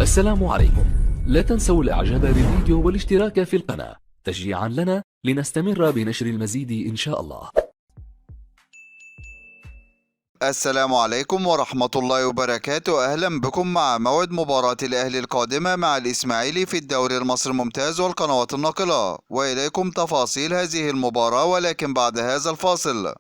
السلام عليكم. لا تنسوا الاعجاب بالفيديو والاشتراك في القناة تشجيعا لنا لنستمر بنشر المزيد إن شاء الله. السلام عليكم ورحمة الله وبركاته. أهلا بكم مع موعد مباراة الأهلي القادمة مع الإسماعيلي في الدوري المصري الممتاز والقنوات الناقلة، وإليكم تفاصيل هذه المباراة ولكن بعد هذا الفاصل.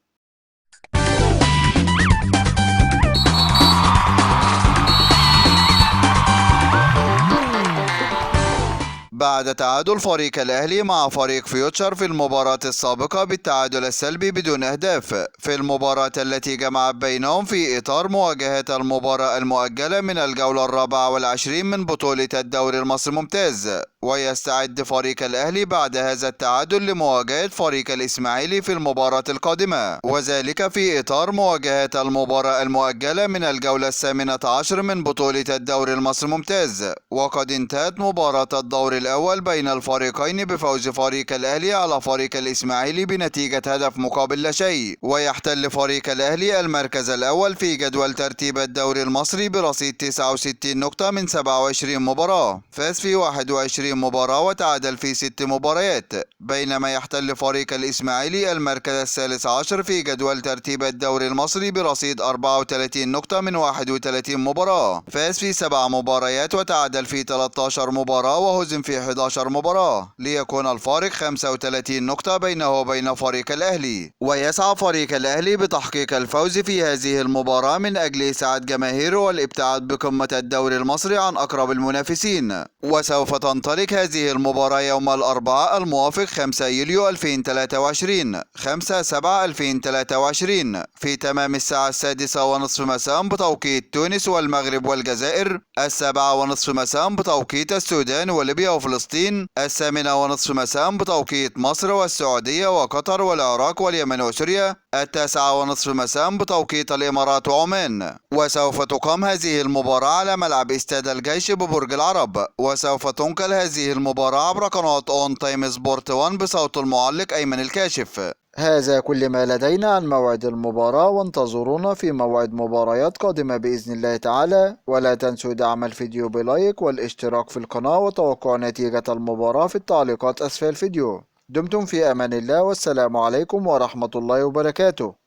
بعد تعادل فريق الأهلي مع فريق فيوتشر في المباراة السابقة بالتعادل السلبي بدون أهداف في المباراة التي جمعت بينهم في إطار مواجهة المباراة المؤجلة من الجولة 24 من بطولة الدوري المصري الممتاز، ويستعد فريق الأهلي بعد هذا التعادل لمواجهة فريق الإسماعيلي في المباراة القادمة، وذلك في إطار مواجهة المباراة المؤجلة من الجولة 18 من بطولة الدوري المصري الممتاز. وقد انتهت مباراة الدور الأول بين الفريقين بفوز فريق الأهلي على فريق الإسماعيلي بنتيجة هدف مقابل لا شيء، ويحتل فريق الأهلي المركز الأول في جدول ترتيب الدوري المصري برصيد 69 نقطة من 27 مباراة، فاز في 21 مباراة وتعادل في 6 مباريات، بينما يحتل فريق الإسماعيلي المركز الثالث عشر في جدول ترتيب الدوري المصري برصيد 34 نقطة من 31 مباراة، فاز في 7 مباريات وتعادل في 13 مباراة وهزم في 11 مباراة، ليكون الفارق 35 نقطة بينه وبين فريق الأهلي. ويسعى فريق الأهلي بتحقيق الفوز في هذه المباراة من أجل إسعاد جماهيره والابتعاد بقمة الدوري المصري عن أقرب المنافسين. وسوف تنطلق هذه المباراة يوم الأربعاء الموافق 5 يوليو 2023 5/7/2023 في تمام الساعة 6:30 مساء بتوقيت تونس والمغرب والجزائر، 7:30 مساء بتوقيت السودان وليبيا وفلسطين، 8:30 مساء بتوقيت مصر والسعودية وقطر والعراق واليمن وسوريا، 9:30 مساء بتوقيت الإمارات وعمان. وسوف تقام هذه المباراة على ملعب استاد الجيش ببرج العرب، وسوف تنقل هذه المباراة عبر قناة اون تايم سبورت 1 بصوت المعلق أيمن الكاشف. هذا كل ما لدينا عن موعد المباراة، وانتظرونا في موعد مباريات قادمة بإذن الله تعالى، ولا تنسوا دعم الفيديو بلايك والاشتراك في القناة وتوقع نتيجة المباراة في التعليقات أسفل الفيديو. دمتم في أمان الله، والسلام عليكم ورحمة الله وبركاته.